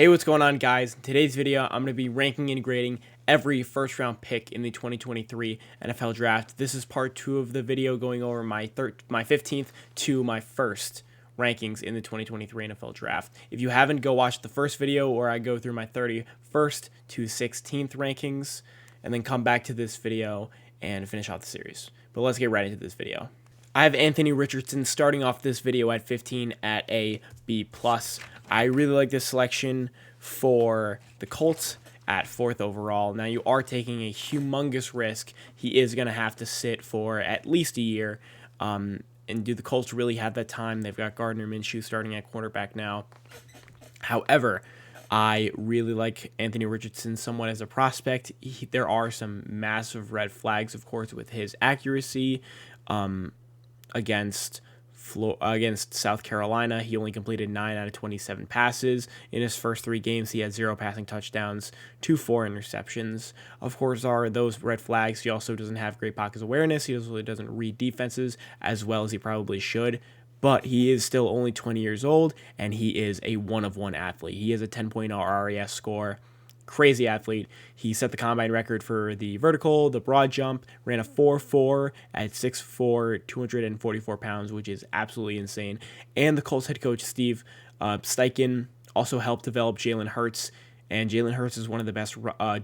Hey, what's going on, guys? In today's video, I'm going to be ranking and grading every first round pick in the 2023 NFL Draft. This is part 2 of the video going over my 15th to my first rankings in the 2023 NFL Draft. If you haven't, go watch the first video where I go through my 31st to 16th rankings and then come back to this video and finish off the series. But let's get right into this video. I have Anthony Richardson starting off this video at 15 at a B+. I really like this selection for the Colts at 4th overall. Now, you are taking a humongous risk. He is going to have to sit for at least a year. And do the Colts really have that time? They've got Gardner Minshew starting at quarterback now. However, I really like Anthony Richardson somewhat as a prospect. There are some massive red flags, of course, with his accuracy. Against South Carolina, he only completed 9 out of 27 passes. In his first 3 games, he had 0 passing touchdowns, 4 interceptions. Of course, are those red flags. He also doesn't have great pocket awareness. He really doesn't read defenses as well as he probably should. But he is still only 20 years old, and he is a one-of-one athlete. He has a 10.0 RAS score. Crazy athlete. He set the combine record for the vertical, the broad jump, ran a 4.4 at 6'4", 244 pounds, which is absolutely insane. And the Colts head coach, Steve Steichen, also helped develop Jalen Hurts, and Jalen Hurts is one of the best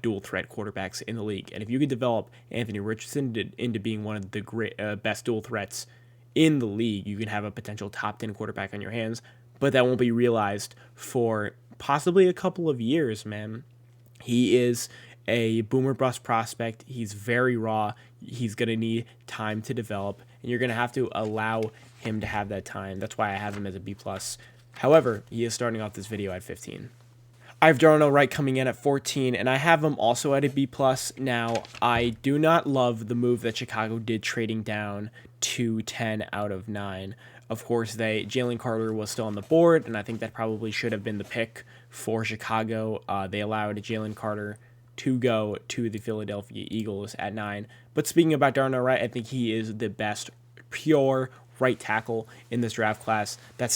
dual threat quarterbacks in the league. And if you could develop Anthony Richardson into being one of the best dual threats in the league, you can have a potential top 10 quarterback on your hands, but that won't be realized for possibly a couple of years, man. He is a boomer bust prospect. He's very raw. He's going to need time to develop, and you're going to have to allow him to have that time. That's why I have him as a B+. However, he is starting off this video at 15. I have Darnell Wright coming in at 14, and I have him also at a B+. Now, I do not love the move that Chicago did trading down to 10 out of 9. Of course, Jalen Carter was still on the board, and I think that probably should have been the pick for Chicago. They allowed Jalen Carter to go to the Philadelphia Eagles at 9. But speaking about Darnell Wright, I think he is the best pure right tackle in this draft class. That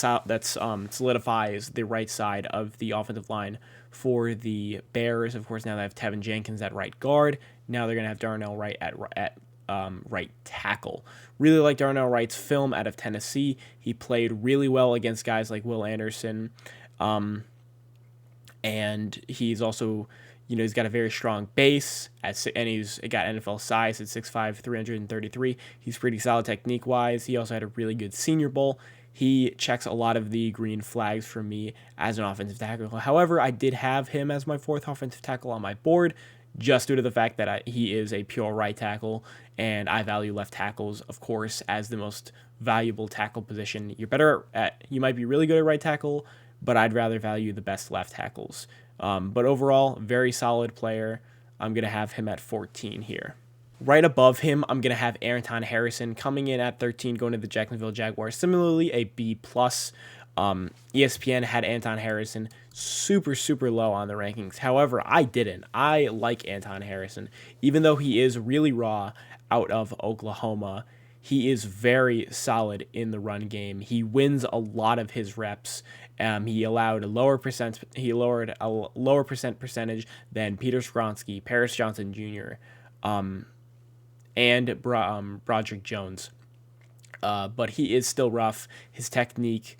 solidifies the right side of the offensive line for the Bears. Of course, now they have Tevin Jenkins at right guard. Now they're going to have Darnell Wright at right tackle. Really like Darnell Wright's film out of Tennessee. He played really well against guys like Will Anderson. And he's also, he's got a very strong base, and he's got NFL size at 6'5", 333. He's pretty solid technique-wise. He also had a really good Senior Bowl. He checks a lot of the green flags for me as an offensive tackle. However, I did have him as my 4th offensive tackle on my board, just due to the fact that he is a pure right tackle, and I value left tackles, of course, as the most valuable tackle position. You might be really good at right tackle, but I'd rather value the best left tackles. But overall, very solid player. I'm going to have him at 14 here. Right above him, I'm going to have Anton Harrison coming in at 13, going to the Jacksonville Jaguars. Similarly, a B+. ESPN had Anton Harrison super low on the rankings. However, I didn't. I like Anton Harrison. Even though he is really raw out of Oklahoma, he is very solid in the run game. He wins a lot of his reps. He lowered a lower percentage than Peter Skronsky, Paris Johnson Jr., and Broderick Jones. But he is still rough. His technique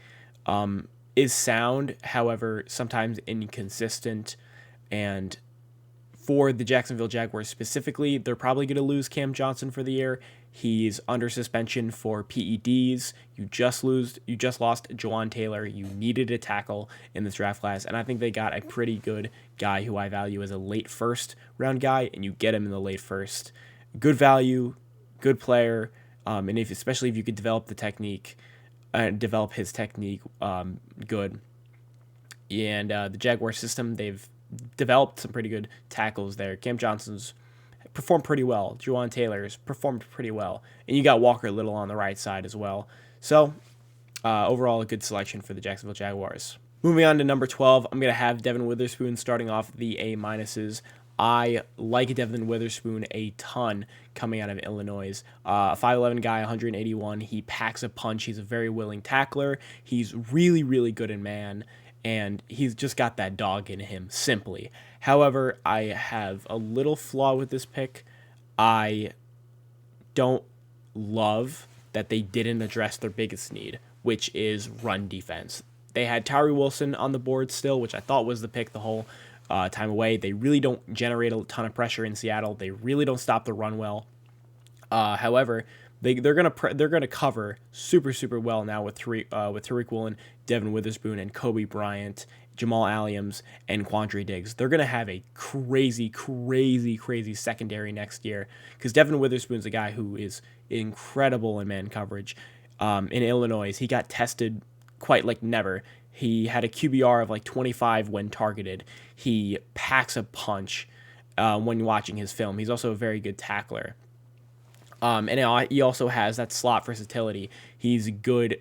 is sound, however, sometimes inconsistent. And for the Jacksonville Jaguars specifically, they're probably going to lose Cam Johnson for the year. He's under suspension for PEDs. You just lost Jawan Taylor. You needed a tackle in this draft class, and I think they got a pretty good guy who I value as a late first round guy, and you get him in the late first. Good value, good player, and especially if you could develop the technique, develop his technique good. And the Jaguar system, they've developed some pretty good tackles there. Cam Johnson's performed pretty well. Jawan Taylor's performed pretty well. And you got Walker Little on the right side as well. So, overall, a good selection for the Jacksonville Jaguars. Moving on to number 12, I'm going to have Devon Witherspoon starting off the A-minuses. I like Devon Witherspoon a ton coming out of Illinois. 5'11 guy, 181. He packs a punch. He's a very willing tackler. He's really good in man. and he's just got that dog in him, simply. However, I have a little flaw with this pick. I don't love that they didn't address their biggest need, which is run defense. They had Tyree Wilson on the board still, which I thought was the pick the whole time away. They really don't generate a ton of pressure in Seattle. They really don't stop the run well. However, they're gonna cover super well now with Tariq Woolen, Devon Witherspoon, and Kobe Bryant, Jamal Alliams, and Quandre Diggs. They're gonna have a crazy secondary next year because Devon Witherspoon's a guy who is incredible in man coverage. In Illinois, he got tested quite like never. He had a QBR of like 25 when targeted. He packs a punch when watching his film. He's also a very good tackler. And he also has that slot versatility. He's good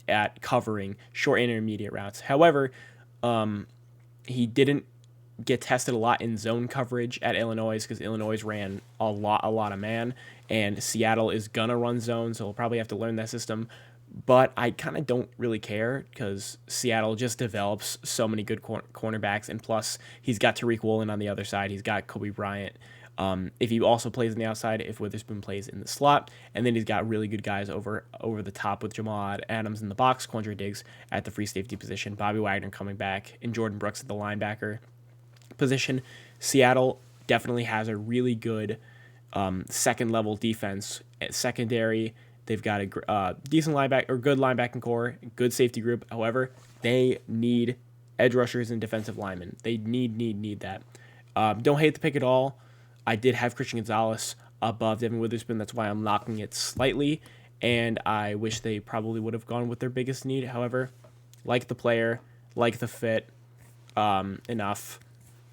at covering short and intermediate routes. However, he didn't get tested a lot in zone coverage at Illinois because Illinois ran a lot of man, and Seattle is gonna run zone, so he'll probably have to learn that system. But I kind of don't really care because Seattle just develops so many good cornerbacks, and plus he's got Tariq Woolen on the other side. He's got Kobe Bryant. If he also plays on the outside, if Witherspoon plays in the slot, and then he's got really good guys over the top with Jamal Adams in the box, Quandre Diggs at the free safety position, Bobby Wagner coming back, and Jordan Brooks at the linebacker position. Seattle definitely has a really good second level defense at secondary. They've got a decent linebacker or good linebacking core, good safety group. However, they need edge rushers and defensive linemen. They need that. Don't hate the pick at all. I did have Christian Gonzalez above Devon Witherspoon. That's why I'm knocking it slightly. And I wish they probably would have gone with their biggest need. However, like the player, like the fit, enough.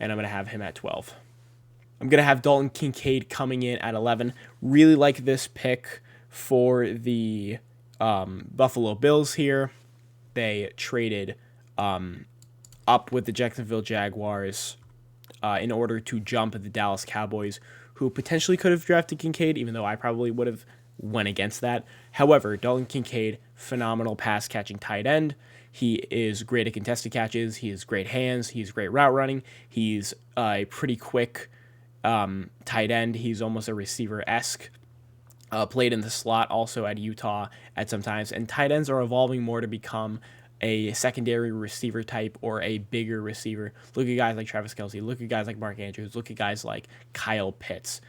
And I'm going to have him at 12. I'm going to have Dalton Kincaid coming in at 11. Really like this pick for the Buffalo Bills here. They traded up with the Jacksonville Jaguars in order to jump the Dallas Cowboys, who potentially could have drafted Kincaid, even though I probably would have went against that. However, Dalton Kincaid, phenomenal pass-catching tight end. He is great at contested catches. He has great hands. He's great route running. He's a pretty quick tight end. He's almost a receiver-esque. Played in the slot also at Utah at some times. And tight ends are evolving more to become a secondary receiver type or a bigger receiver. Look at guys like Travis Kelce. Look at guys like Mark Andrews. Look at guys like Kyle Pitts.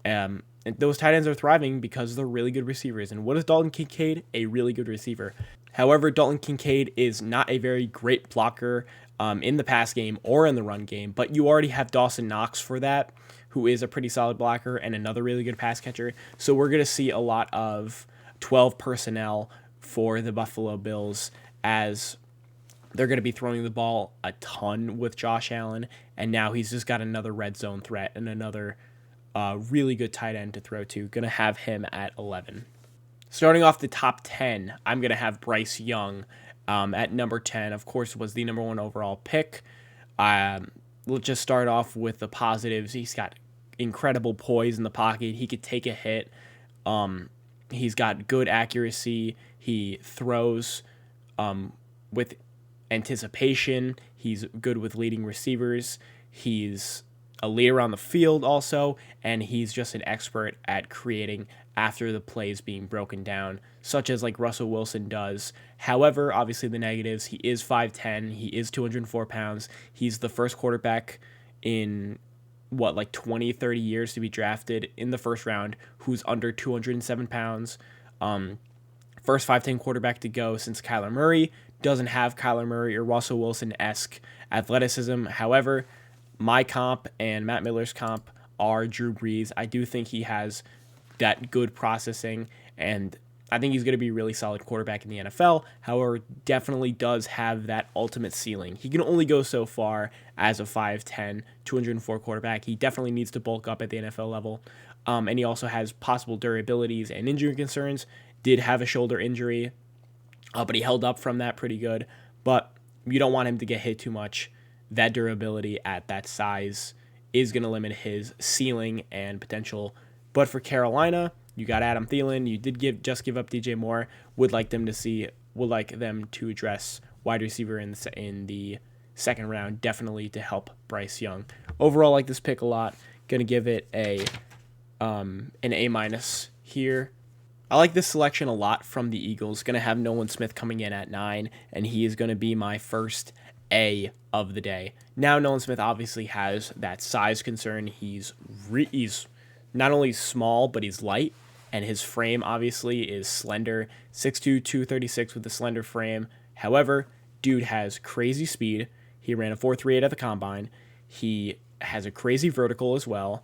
And those tight ends are thriving because they're really good receivers. And what is Dalton Kincaid? A really good receiver. However, Dalton Kincaid is not a very great blocker in the pass game or in the run game, but you already have Dawson Knox for that, who is a pretty solid blocker and another really good pass catcher. So we're going to see a lot of 12 personnel for the Buffalo Bills as they're going to be throwing the ball a ton with Josh Allen, and now he's just got another red zone threat and another really good tight end to throw to. Going to have him at 11. Starting off the top 10, I'm going to have Bryce Young at number 10. Of course, was the number 1 overall pick. Let's just start off with the positives. He's got incredible poise in the pocket. He could take a hit. He's got good accuracy. He throws with anticipation. He's good with leading receivers. He's a leader on the field also, and he's just an expert at creating after the plays being broken down, such as like Russell Wilson does. However, obviously the negatives, he is 5'10", he is 204 pounds. He's the first quarterback in 20, 30 years to be drafted in the first round who's under 207 pounds. First 5'10" quarterback to go since Kyler Murray. Doesn't have Kyler Murray or Russell Wilson-esque athleticism. However, my comp and Matt Miller's comp are Drew Brees. I do think he has that good processing, and I think he's going to be a really solid quarterback in the NFL. However, definitely does have that ultimate ceiling. He can only go so far as a 5'10", 204 quarterback. He definitely needs to bulk up at the NFL level. And he also has possible durabilities and injury concerns. Did have a shoulder injury, but he held up from that pretty good. But you don't want him to get hit too much. That durability at that size is going to limit his ceiling and potential. But for Carolina, you got Adam Thielen. You did just give up DJ Moore. Would like them to address wide receiver in the second round, definitely to help Bryce Young. Overall, I like this pick a lot. Going to give it an A- here. I like this selection a lot from the Eagles. Going to have Nolan Smith coming in at 9, and he is going to be my first A of the day. Now, Nolan Smith obviously has that size concern. He's not only small, but he's light, and his frame obviously is slender. 6'2", 236 with a slender frame. However, dude has crazy speed. He ran a 4.38 at the combine. He has a crazy vertical as well.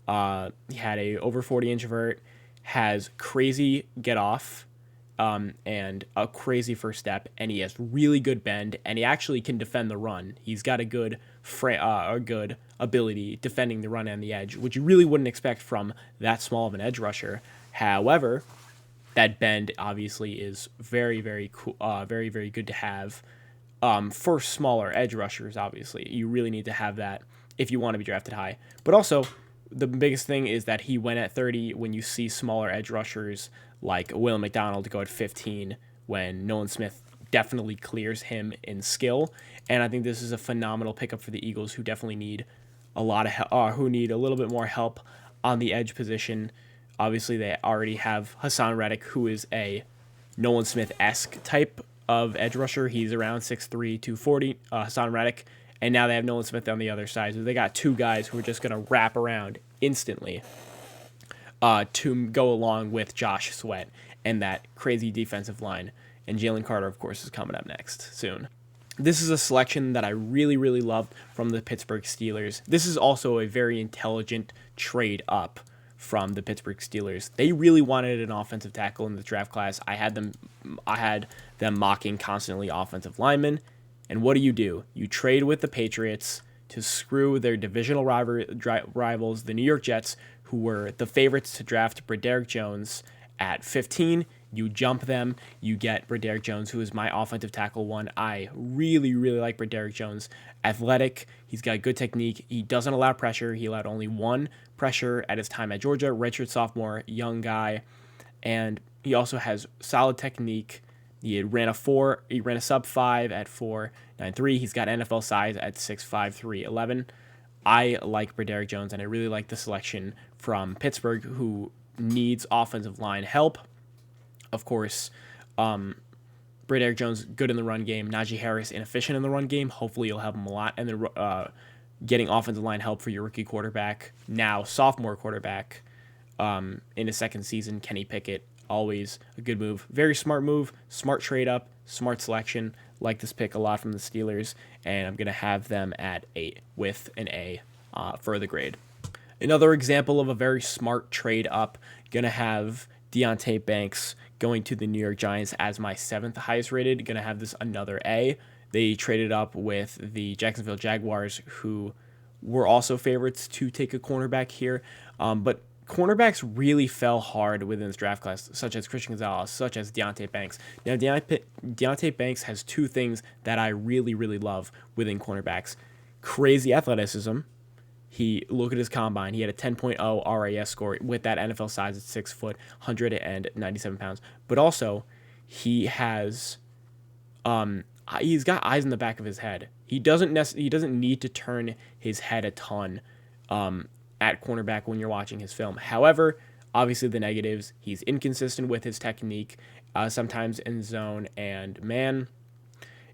He had a over 40-inch vert. Has crazy get off and a crazy first step, and he has really good bend, and he actually can defend the run. He's got a good ability defending the run and the edge, which you really wouldn't expect from that small of an edge rusher. However, that bend obviously is very, very cool, very, very good to have for smaller edge rushers. Obviously, you really need to have that if you want to be drafted high. But also, the biggest thing is that he went at 30 when you see smaller edge rushers like Will McDonald go at 15 when Nolan Smith definitely clears him in skill. And I think this is a phenomenal pickup for the Eagles, who definitely need a little bit more help on the edge position. Obviously, they already have Hassan Reddick, who is a Nolan Smith-esque type of edge rusher. He's around 6'3", 240, Hassan Reddick. And now they have Nolan Smith on the other side. So they got two guys who are just going to wrap around instantly to go along with Josh Sweat and that crazy defensive line. And Jalen Carter, of course, is coming up next soon. This is a selection that I really, really loved from the Pittsburgh Steelers. This is also a very intelligent trade up from the Pittsburgh Steelers. They really wanted an offensive tackle in the draft class. I had them mocking constantly offensive linemen. And what do? You trade with the Patriots to screw their divisional rivals, the New York Jets, who were the favorites to draft Broderick Jones at 15. You jump them. You get Broderick Jones, who is my offensive tackle one. I really, really like Broderick Jones. Athletic. He's got good technique. He doesn't allow pressure. He allowed only one pressure at his time at Georgia. Redshirt sophomore, young guy. And he also has solid technique. He ran a sub 5 at 4.93. He's got NFL size at 6'5", 311. I like Broderick Jones, and I really like the selection from Pittsburgh, who needs offensive line help. Of course, Broderick Jones, good in the run game. Najee Harris, inefficient in the run game. Hopefully, you'll help him a lot. And then getting offensive line help for your rookie quarterback, now sophomore quarterback, in his second season, Kenny Pickett. Always a good move. Very smart move. Smart trade up. Smart selection. Like this pick a lot from the Steelers. And I'm going to have them at 8 with an A for the grade. Another example of a very smart trade up. Going to have Deonte Banks going to the New York Giants as my 7th highest rated. Going to have this another A. They traded up with the Jacksonville Jaguars, who were also favorites to take a cornerback here. But cornerbacks really fell hard within this draft class, such as Christian Gonzalez, such as Deonte Banks. Now, Deonte Banks has two things that I really, really love within cornerbacks. Crazy athleticism. Look at his combine. He had a 10.0 RAS score with that NFL size at 6 foot, 197 pounds. But also, he's got eyes in the back of his head. He doesn't need to turn his head a ton at cornerback when you're watching his film. However, obviously the negatives, he's inconsistent with his technique, sometimes in zone, and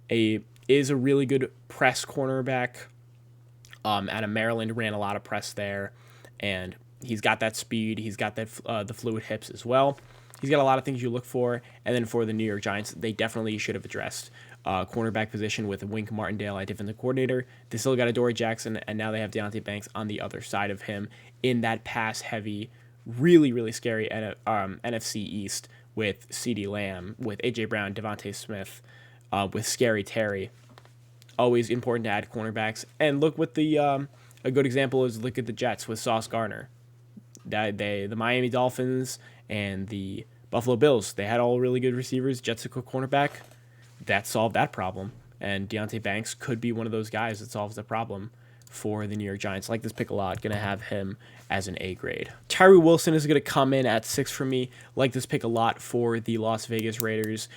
is a really good press cornerback. Out of Maryland, ran a lot of press there, and he's got that speed. He's got that the fluid hips as well. He's got a lot of things you look for. And then for the New York Giants, they definitely should have addressed cornerback position with Wink Martindale at defensive coordinator. They still got Adoree Jackson, and now they have Deonte Banks on the other side of him in that pass-heavy, really, really scary NFC East with CeeDee Lamb, with A.J. Brown, Devontae Smith, with Scary Terry. Always important to add cornerbacks. And look what a good example is, look at the Jets with Sauce Gardner. The Miami Dolphins and the Buffalo Bills, they had all really good receivers. Jets took a cornerback. That solved that problem. And Deonte Banks could be one of those guys that solves the problem for the New York Giants. Like this pick a lot. Going to have him as an A grade. Tyree Wilson is going to come in at 6 for me. Like this pick a lot for the Las Vegas Raiders.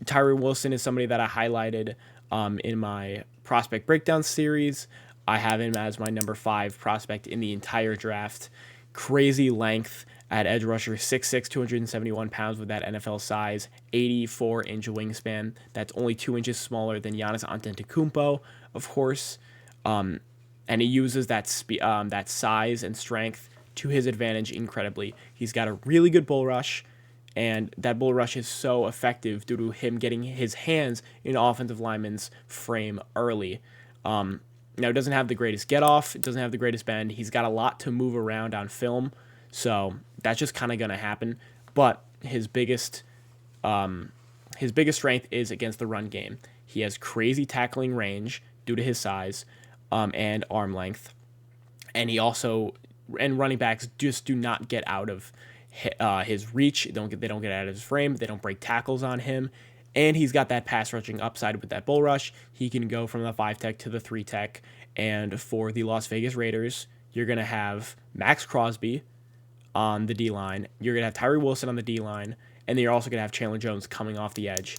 Tyree Wilson is somebody that I highlighted in my prospect breakdown series. I have him as my number 5 prospect in the entire draft. Crazy length at edge rusher, 6'6", 271 pounds with that NFL size, 84-inch wingspan. That's only 2 inches smaller than Giannis Antetokounmpo, of course. And he uses that size and strength to his advantage incredibly. He's got a really good bull rush, and that bull rush is so effective due to him getting his hands in offensive lineman's frame early. Now, it doesn't have the greatest get off. It doesn't have the greatest bend. He's got a lot to move around on film, so that's just kind of going to happen. But his biggest strength is against the run game. He has crazy tackling range due to his size and arm length, and running backs just do not get out of his reach. They don't get out of his frame. They don't break tackles on him. And he's got that pass rushing upside with that bull rush. He can go from the 5-tech to the 3-tech. And for the Las Vegas Raiders, you're going to have Max Crosby on the D-line. You're going to have Tyree Wilson on the D-line. And then you're also going to have Chandler Jones coming off the edge.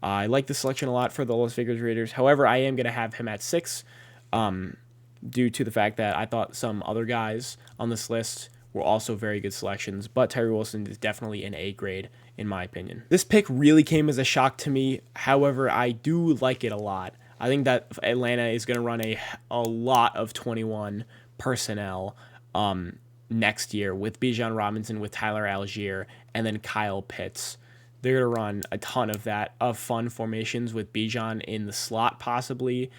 I like the selection a lot for the Las Vegas Raiders. However, I am going to have him at 6 due to the fact that I thought some other guys on this list were also very good selections. But Tyree Wilson is definitely an A grade, in my opinion. This pick really came as a shock to me. However, I do like it a lot. I think that Atlanta is going to run a lot of 21 personnel next year with Bijan Robinson, with Tyler Algier, and then Kyle Pitts. They're going to run a ton of that, of fun formations with Bijan in the slot possibly,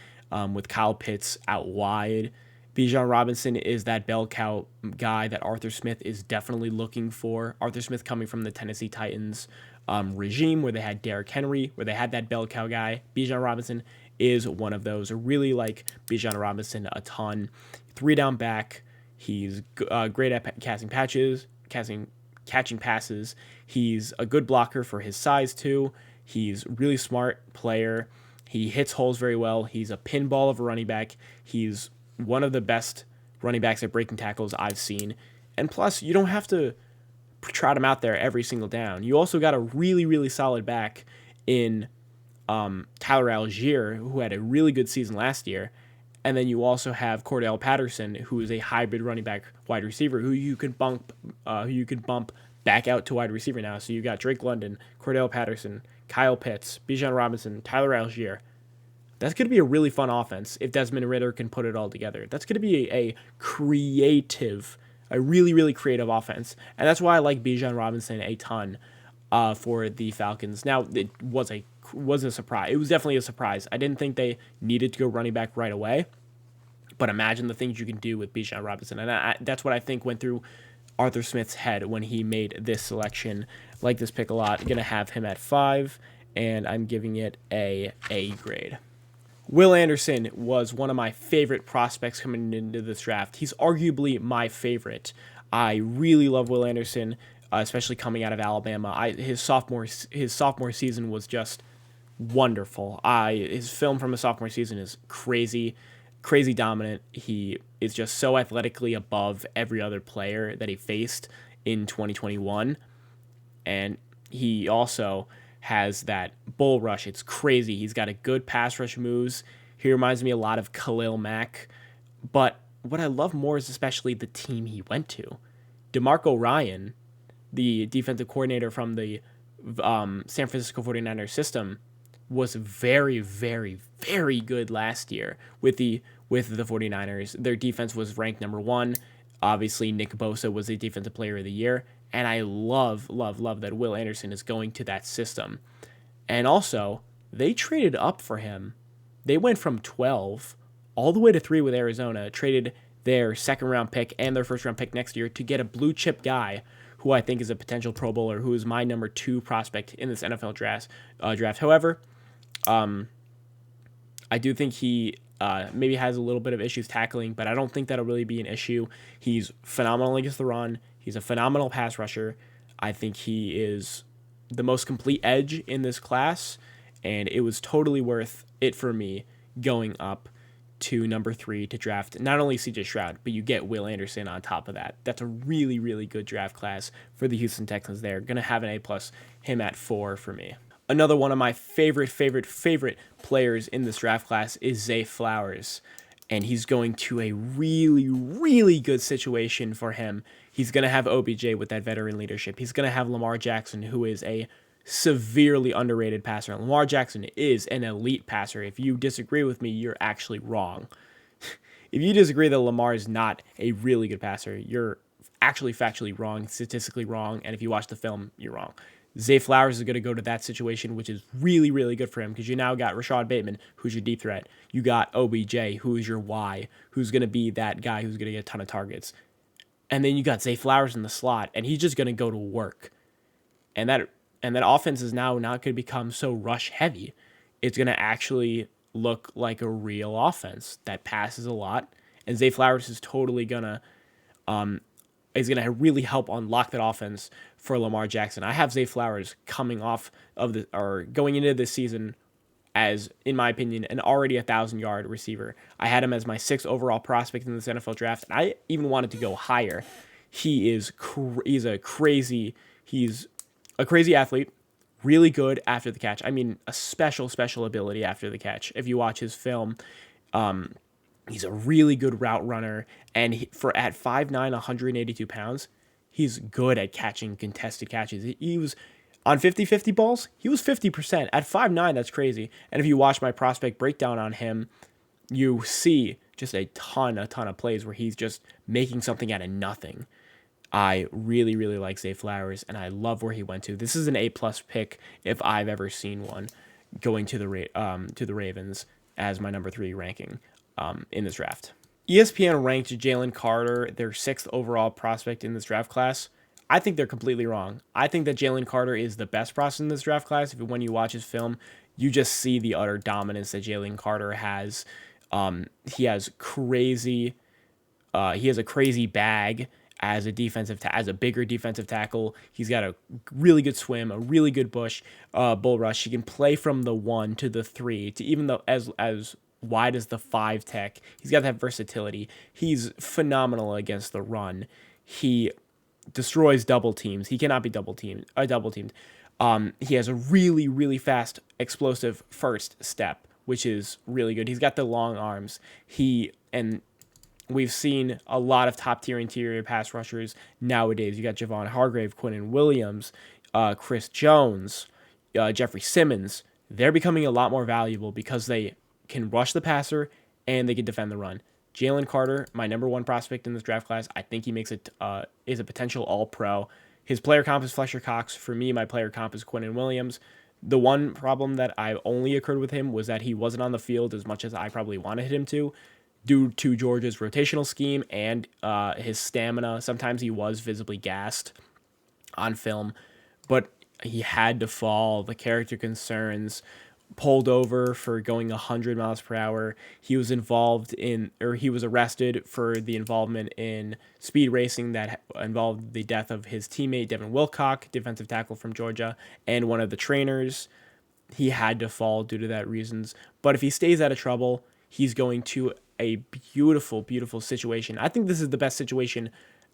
with Kyle Pitts out wide. Bijan Robinson is that bell cow guy that Arthur Smith is definitely looking for. Arthur Smith coming from the Tennessee Titans regime where they had Derrick Henry, where they had that bell cow guy. Bijan Robinson is one of those. I really like Bijan Robinson a ton. 3-down back. He's great at catching passes. He's a good blocker for his size too. He's really smart player. He hits holes very well. He's a pinball of a running back. He's one of the best running backs at breaking tackles I've seen. And plus, you don't have to trot him out there every single down. You also got a really, really solid back in Tyler Algier, who had a really good season last year. And then you also have Cordell Patterson, who is a hybrid running back wide receiver, who you can bump back out to wide receiver now. So you got Drake London, Cordell Patterson, Kyle Pitts, Bijan Robinson, Tyler Algier. That's going to be a really fun offense if Desmond Ridder can put it all together. That's going to be a really, really creative offense. And that's why I like Bijan Robinson a ton for the Falcons. Now, it was a surprise. It was definitely a surprise. I didn't think they needed to go running back right away. But imagine the things you can do with Bijan Robinson. And that's what I think went through Arthur Smith's head when he made this selection. I like this pick a lot. I'm going to have him at 5, and I'm giving it a A grade. Will Anderson was one of my favorite prospects coming into this draft. He's arguably my favorite. I really love Will Anderson, especially coming out of Alabama. His sophomore season was just wonderful. His film from his sophomore season is crazy dominant. He is just so athletically above every other player that he faced in 2021. And he also has that bull rush. It's crazy. He's got a good pass rush moves. He reminds me a lot of Khalil Mack. But what I love more is especially the team he went to. DeMarco Ryan, the defensive coordinator from the San Francisco 49ers system, was very, very, very good last year with the 49ers. Their defense was ranked number 1. Obviously, Nick Bosa was the defensive player of the year. And I love that Will Anderson is going to that system. And also, they traded up for him. They went from 12 all the way to 3 with Arizona, traded their second-round pick and their first-round pick next year to get a blue-chip guy who I think is a potential Pro Bowler, who is my number 2 prospect in this NFL draft. However, I do think he maybe has a little bit of issues tackling, but I don't think that'll really be an issue. He's phenomenal against the run. He's a phenomenal pass rusher. I think he is the most complete edge in this class, and it was totally worth it for me going up to number 3 to draft not only CJ Stroud, but you get Will Anderson on top of that. That's a really, really good draft class for the Houston Texans there. Going to have an A+, him at 4 for me. Another one of my favorite players in this draft class is Zay Flowers. And he's going to a really good situation for him. He's going to have OBJ with that veteran leadership. He's going to have Lamar Jackson, who is a severely underrated passer. Lamar Jackson is an elite passer. If you disagree with me, you're actually wrong. If you disagree that Lamar is not a really good passer, you're actually factually wrong, statistically wrong, and if you watch the film, you're wrong. Zay Flowers is going to go to that situation, which is really good for him because you now got Rashad Bateman, who's your deep threat. You got OBJ, who is your Y, who's going to be that guy who's going to get a ton of targets. And then you got Zay Flowers in the slot, and he's just going to go to work. And that offense is now not going to become so rush heavy. It's going to actually look like a real offense that passes a lot. And Zay Flowers is totally going to really help unlock that offense for Lamar Jackson. I have Zay Flowers coming off of going into this season as, in my opinion, an already 1,000-yard receiver. I had him as my 6th overall prospect in this NFL draft, and I even wanted to go higher. He's a crazy athlete, really good after the catch. I mean, a special ability after the catch. If you watch his film, he's a really good route runner, and at 5'9", 182 pounds, he's good at catching contested catches. He was on 50-50 balls, he was 50%. At 5'9", that's crazy. And if you watch my prospect breakdown on him, you see just a ton of plays where he's just making something out of nothing. I really like Zay Flowers, and I love where he went to. This is an A+ pick if I've ever seen one, going to the Ravens as my number 3 ranking in this draft. ESPN ranked Jalen Carter their 6th overall prospect in this draft class. I think they're completely wrong. I think that Jalen Carter is the best prospect in this draft class. When you watch his film, you just see the utter dominance that Jalen Carter has. He has a crazy bag as a bigger defensive tackle. He's got a really good swim, a really good bull rush. He can play from the 1 to the 3 to even as wide as the 5 tech. He's got that versatility. He's phenomenal against the run. He destroys double teams. He cannot be double teamed. He has a really fast, explosive first step, which is really good. He's got the long arms. We've seen a lot of top-tier interior pass rushers nowadays. You got Javon Hargrave, Quinnen Williams, Chris Jones, Jeffrey Simmons. They're becoming a lot more valuable because they can rush the passer and they can defend the run. Jalen Carter, my number 1 prospect in this draft class, I think he is a potential all-pro. His player comp is Fletcher Cox. For me, my player comp is Quinnen Williams. The one problem that I only occurred with him was that he wasn't on the field as much as I probably wanted him to, due to Georgia's rotational scheme and his stamina. Sometimes he was visibly gassed on film, but he had to fall. The character concerns, pulled over for going 100 miles per hour. He was arrested for the involvement in speed racing that involved the death of his teammate, Devon Witherspoon, defensive tackle from Georgia, and one of the trainers. He had to fall due to that reasons. But if he stays out of trouble, he's going to a beautiful situation. I think this is the best situation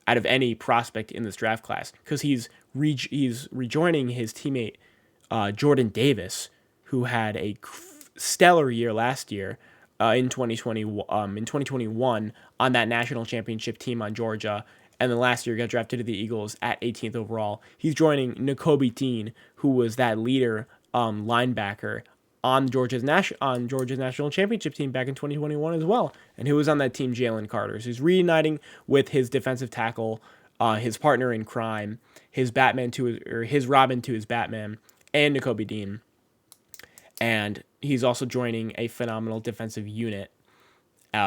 out of any prospect in this draft class because he's rejoining his teammate, Jordan Davis, who had a stellar year last year in 2021 on that national championship team on Georgia, and then last year got drafted to the Eagles at 18th overall. He's joining Nakobe Dean, who was that leader linebacker on Georgia's national championship team back in 2021 as well, and who was on that team, Jalen Carter. So he's reuniting with his defensive tackle, his partner in crime, his Robin to his Batman, and Nakobe Dean. And he's also joining a phenomenal defensive unit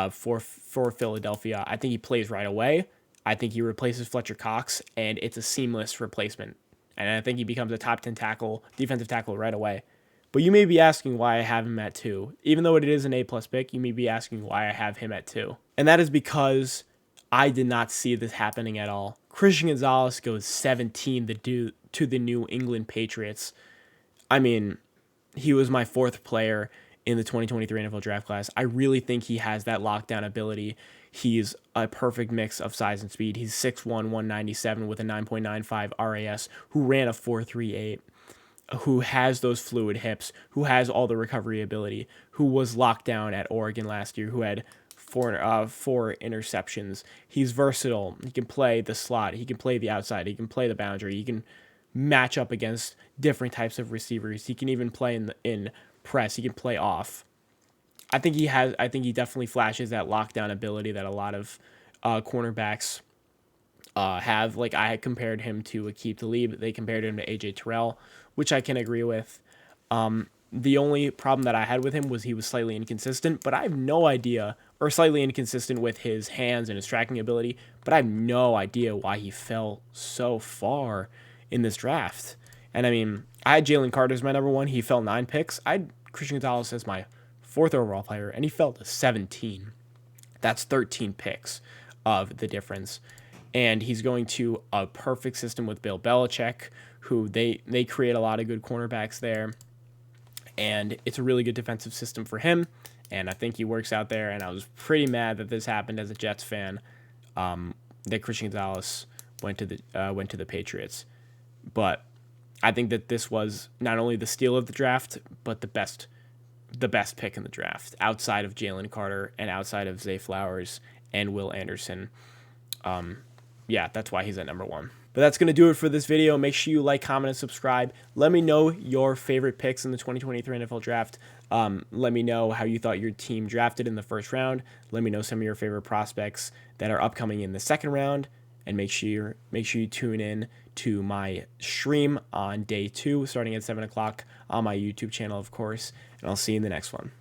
for Philadelphia. I think he plays right away. I think he replaces Fletcher Cox, and it's a seamless replacement. And I think he becomes a top 10 defensive tackle right away. But you may be asking why I have him at 2. Even though it is an A+ pick, you may be asking why I have him at 2. And that is because I did not see this happening at all. Christian Gonzalez goes 17 to the New England Patriots. I mean, he was my 4th player in the 2023 NFL draft class. I really think he has that lockdown ability. He's a perfect mix of size and speed. He's 6'1", 197 with a 9.95 RAS, who ran a 4.38. who has those fluid hips, who has all the recovery ability, who was locked down at Oregon last year, who had four interceptions. He's versatile. He can play the slot. He can play the outside. He can play the boundary. He can match up against different types of receivers. He can even play in press. He can play off. I think he definitely flashes that lockdown ability that a lot of cornerbacks have. Like, I had compared him to Aqib Talib. They compared him to AJ Terrell, which I can agree with. The only problem that I had with him was he was slightly inconsistent, but I have no idea, or slightly inconsistent with his hands and his tracking ability, but I have no idea why he fell so far in this draft. And I mean, I had Jalen Carter as my number one. He fell 9 picks. I had Christian Gonzalez as my 4th overall player, and he fell to 17. That's 13 picks of the difference. And he's going to a perfect system with Bill Belichick, who they create a lot of good cornerbacks there. And it's a really good defensive system for him, and I think he works out there. And I was pretty mad that this happened as a Jets fan, that Christian Gonzalez went to the Patriots. But I think that this was not only the steal of the draft, but the best pick in the draft, outside of Jalen Carter and outside of Zay Flowers and Will Anderson. Yeah, that's why he's at number 1. But that's going to do it for this video. Make sure you like, comment, and subscribe. Let me know your favorite picks in the 2023 NFL Draft. Let me know how you thought your team drafted in the first round. Let me know some of your favorite prospects that are upcoming in the second round. And make sure you tune in to my stream on day 2, starting at 7 o'clock on my YouTube channel, of course. And I'll see you in the next one.